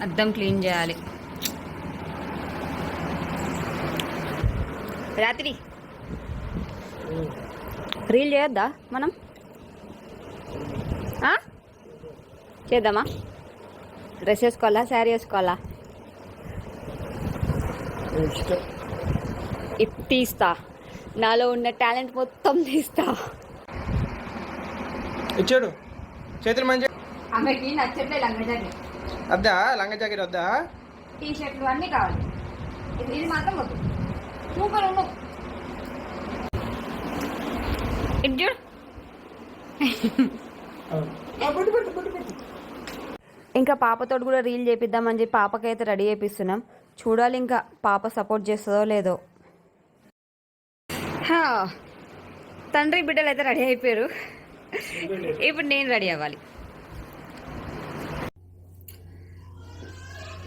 అద్దం క్లీన్ చేయాలి. రాత్రి రీల్ చేయొద్దా మనం? చేద్దామా? డ్రెస్ వేసుకోవాలా, శారీ వేసుకోవాలా? తీస్తా, నాలో ఉన్న టాలెంట్ మొత్తం తీస్తా. ఇచ్చాడు చేతులు మంచి. ఆమెకి నచ్చట్లే లంగా జాకెట్. వద్దా? లంగా జాకెట్ వద్దా? టీ షర్ట్లు అన్నీ కావాలి. ఇది మాత్రం వద్దు. సూపర్ ఉండు. ఇది చూడు. ఇంకా పాపతో కూడా రీల్ చేపిద్దామని చెప్పి పాపకైతే రెడీ చేపిస్తున్నాం. చూడాలి ఇంకా పాప సపోర్ట్ చేస్తుందో లేదో. తండ్రి బిడ్డలు అయితే రెడీ అయిపోయారు. ఇప్పుడు నేను రెడీ అవ్వాలి.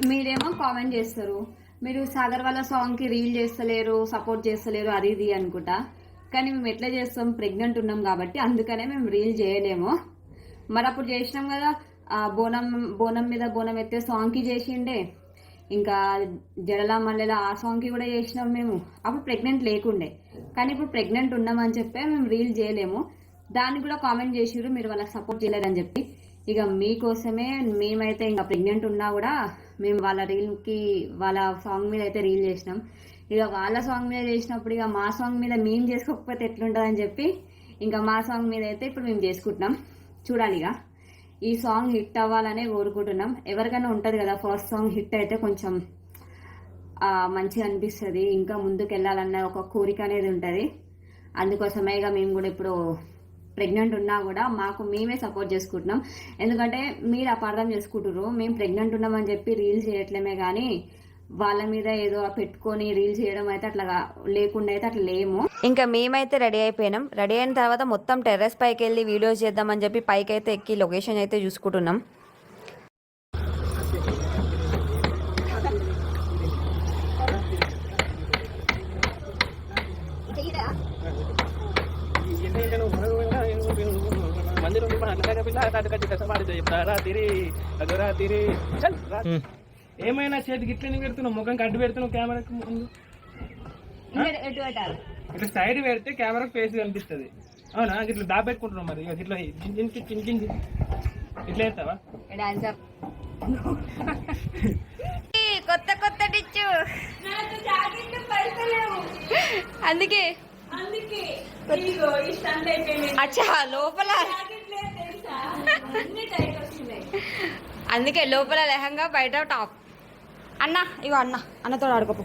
మీరేమో కామెంట్ చేస్తారు, మీరు సాగర్ వాళ్ళ సాంగ్కి రీల్ చేస్తలేరు, సపోర్ట్ చేస్తలేరు, అది ఇది అనుకుంటా. కానీ మేము ఎట్లా చేస్తాం, ప్రెగ్నెంట్ ఉన్నాం కాబట్టి అందుకనే మేము రీల్ చేయలేము. మరి అప్పుడు చేసినాం కదా, బోనం మీద బోనం ఎత్తే సాంగ్కి చేసిండే, ఇంకా జడలా మల్లెలా ఆ సాంగ్కి కూడా చేసినాం మేము. అప్పుడు ప్రెగ్నెంట్ లేకుండే, కానీ ఇప్పుడు ప్రెగ్నెంట్ ఉన్నామని చెప్పి మేము రీల్ చేయలేము. దానికి కూడా కామెంట్ చేసిర్రు, మీరు వాళ్ళకి సపోర్ట్ చేయలేదని చెప్పి. ఇక మీకోసమే మేమైతే ఇంకా ప్రెగ్నెంట్ ఉన్నా కూడా మేము వాళ్ళ రీల్కి, వాళ్ళ సాంగ్ మీద అయితే రీల్ చేసినాం. ఇక వాళ్ళ సాంగ్ మీద చేసినప్పుడు ఇక మా సాంగ్ మీద మేము చేసుకోకపోతే ఎట్లుంటుందని చెప్పి ఇంకా మా సాంగ్ మీద అయితే ఇప్పుడు మేము చేసుకుంటున్నాం. చూడాలి, ఇక ఈ సాంగ్ హిట్ అవ్వాలనే కోరుకుంటున్నాం. ఎవరికైనా ఉంటుంది కదా, ఫస్ట్ సాంగ్ హిట్ అయితే కొంచెం మంచిగా అనిపిస్తుంది, ఇంకా ముందుకు వెళ్ళాలన్న ఒక కోరిక అనేది ఉంటుంది. అందుకోసమే ఇక మేము కూడా ఇప్పుడు ప్రెగ్నెంట్ ఉన్నా కూడా మాకు మేమే సపోర్ట్ చేసుకుంటున్నాం. ఎందుకంటే మీరు అపార్థం చేసుకుంటారు, మేము ప్రెగ్నెంట్ ఉన్నామని చెప్పి రీల్స్ చేయట్లేమే కానీ వాళ్ళ మీద ఏదో పెట్టుకొని రీల్ చేయడం అయితే అట్లా లేకుండా అయితే అట్లా లేము. ఇంకా మేమైతే రెడీ అయిపోయినాం. రెడీ అయిన తర్వాత మొత్తం టెర్రస్ పైకి వెళ్ళి వీడియోస్ చేద్దామని చెప్పి పైకి అయితే ఎక్కి లొకేషన్ అయితే చూసుకుంటున్నాం. ఏమైనా చేతికి ఇట్లా పెడుతున్నావు, ముఖం అడ్డు పెడుతున్నావు కెమెరాకి ముందు. ఇట్లా సైడ్ పెడితే కెమెరా ఫేస్ కనిపిస్తుంది. అవునా? ఇట్లా దాపెట్టుకుంటున్నావు మరి. ఇట్లా ఇట్లా వేస్తావా? కొత్త కొత్త డిచ్చు, అందుకే అచ్చా లోపల, అందుకే లోపల లెహంగా బయట టాప్. అన్న ఇగో అన్నతో ఆడుకోపు.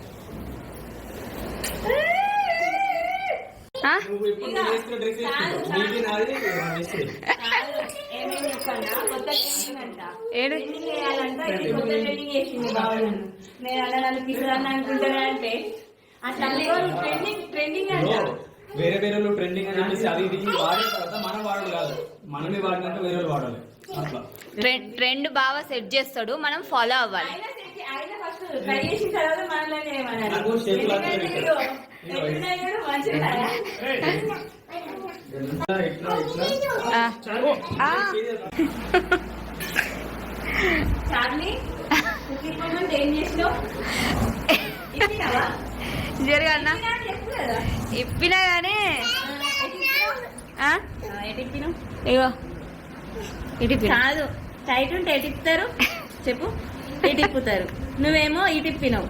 వేరే వేరే ట్రెండింగ్ అని చెప్పేసి అది ఇది వాడిన తర్వాత మనం వాడదు కాదు, మనమే వాడినంటే వేరే వాడాలి. ట్రెండ్ బాగా సెట్ చేస్తాడు, మనం ఫాలో అవ్వాలి. జరగన్న ఇప్పినా కానీ ఇగో ఇటు కాదు, టైట్ ఉంటే ఎటు ఇప్పుతారు చెప్పు, ఇటు ఇప్పుతారు. నువ్వేమో ఇటు ఇప్పినావు.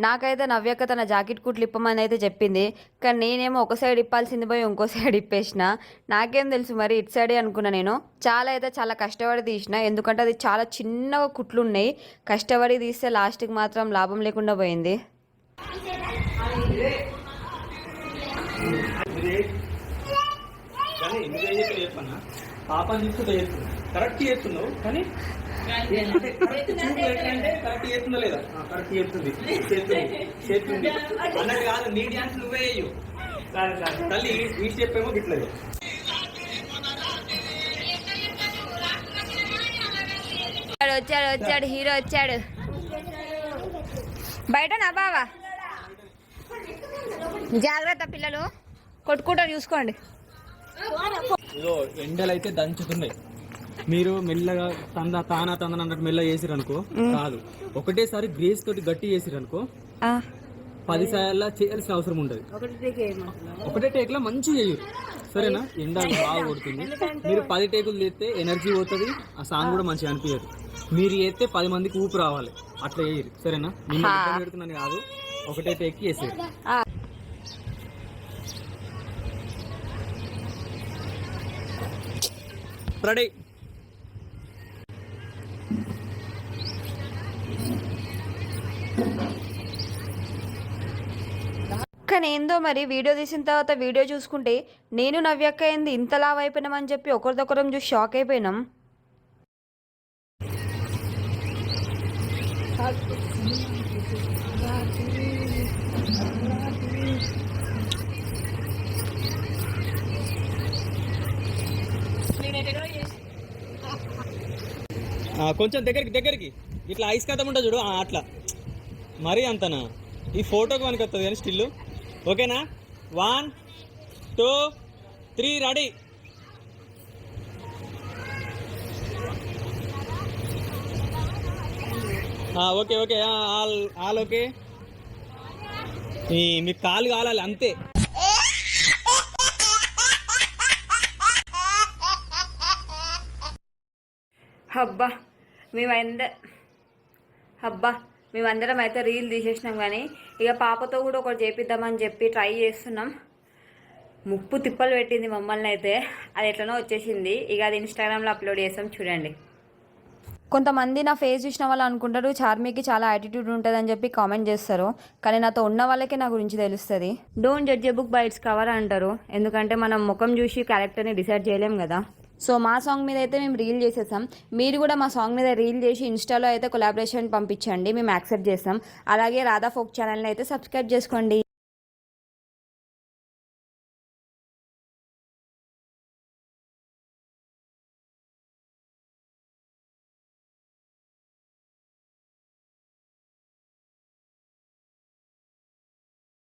నాకైతే నవ్యక్క తన జాకెట్ కుట్లు ఇప్పమని అయితే చెప్పింది, కానీ నేనేమో ఒక సైడ్ ఇప్పాల్సింది పోయి ఇంకో సైడ్ ఇప్పేసిన. నాకేం తెలుసు మరి, ఇటు సైడే అనుకున్నా నేను. చాలా కష్టపడి తీసిన, ఎందుకంటే అది చాలా చిన్నగా కుట్లు ఉన్నాయి. కష్టపడి తీస్తే లాస్ట్కి మాత్రం లాభం లేకుండా పోయింది. పాపని తీసుకుంటే కరెక్ట్ చేస్తున్నావు, కానీ కరెక్ట్ చేస్తుందో లేదా? కరెక్ట్ చేస్తుంది, చేస్తుంది అన్నట్టు కాదు. నీ డ్యాన్స్ నువ్వే వేయు. తల్లి ఈ స్టెప్ ఏమో గిట్లేదు. వచ్చాడు హీరో వచ్చాడు. బయట నా బావా, జాగ్రత్త పిల్లలు కొట్టుకుంటారు, చూసుకోండి. ఎండలు అయితే దంచుతున్నాయి. మీరు మెల్లగా తానా అన్నట్టు మెల్లగా చేసిరు అనుకో కాదు, ఒకటేసారి గ్రేస్ తోటి గట్టి చేసిరు అనుకో 10 సార్లు చేయాల్సిన అవసరం ఉండదు. ఒకటే టేక్ లో మంచి చేయరు, సరేనా? ఎండ బాగా కొడుతుంది, మీరు 10 టేకులు చేస్తే ఎనర్జీ పోతుంది, ఆ సాంగ్ కూడా మంచిగా అనిపించదు. మీరు చేస్తే 10 మందికి ఊపు రావాలి, అట్లా చేయరు, సరేనా? నేను ఇబ్బంది పెడుతున్నాను కాదు, ఒకటే టేక్ చేసేది. రెడీ. కానీ ఏందో మరి వీడియో తీసిన తర్వాత వీడియో చూసుకుంటే నేను నవ్యక్క ఏంది ఇంతలా అయిపోయినామని చెప్పి ఒకరిదొకరం చూసి షాక్ అయిపోయినాం. కొంచెం దగ్గరికి ఇట్లా ఐస్ కథం ఉంటుంది చూడు, అట్లా మరీ అంతనా? ఈ ఫోటోకి మనకి వస్తుంది కానీ స్టిల్ ఓకేనా? 1 2 3 ready. Okay okay, all okay. మీకు కాలు కాలాలి అంతే. మేమందరం అయితే రీల్ తీసేసినాం, కానీ ఇక పాపతో కూడా ఒకటి చేపిద్దామని చెప్పి ట్రై చేస్తున్నాం. ముప్పు తిప్పలు పెట్టింది మమ్మల్ని అయితే, అది ఎట్లనో వచ్చేసింది. ఇక అది ఇన్స్టాగ్రామ్లో అప్లోడ్ చేస్తాం, చూడండి. కొంతమంది నా ఫేస్ చూసిన వాళ్ళు అనుకుంటారు చార్మీకి చాలా యాటిట్యూడ్ ఉంటుందని చెప్పి కామెంట్ చేస్తారు, కానీ నాతో ఉన్న వాళ్ళకే నా గురించి తెలుస్తుంది. Don't judge a book by its cover అంటారు, ఎందుకంటే మనం ముఖం చూసి క్యారెక్టర్ని డిసైడ్ చేయలేం కదా. సో మా సాంగ్ మీద అయితే మేము రీల్ చేసేసాం, మీరు కూడా మా సాంగ్ మీద రీల్ చేసి ఇన్స్టాలో అయితే కొలాబరేషన్ పంపించండి, మేము యాక్సెప్ట్ చేస్తాం. అలాగే రాధా ఫోక్ ఛానల్ని అయితే సబ్స్క్రైబ్ చేసుకోండి.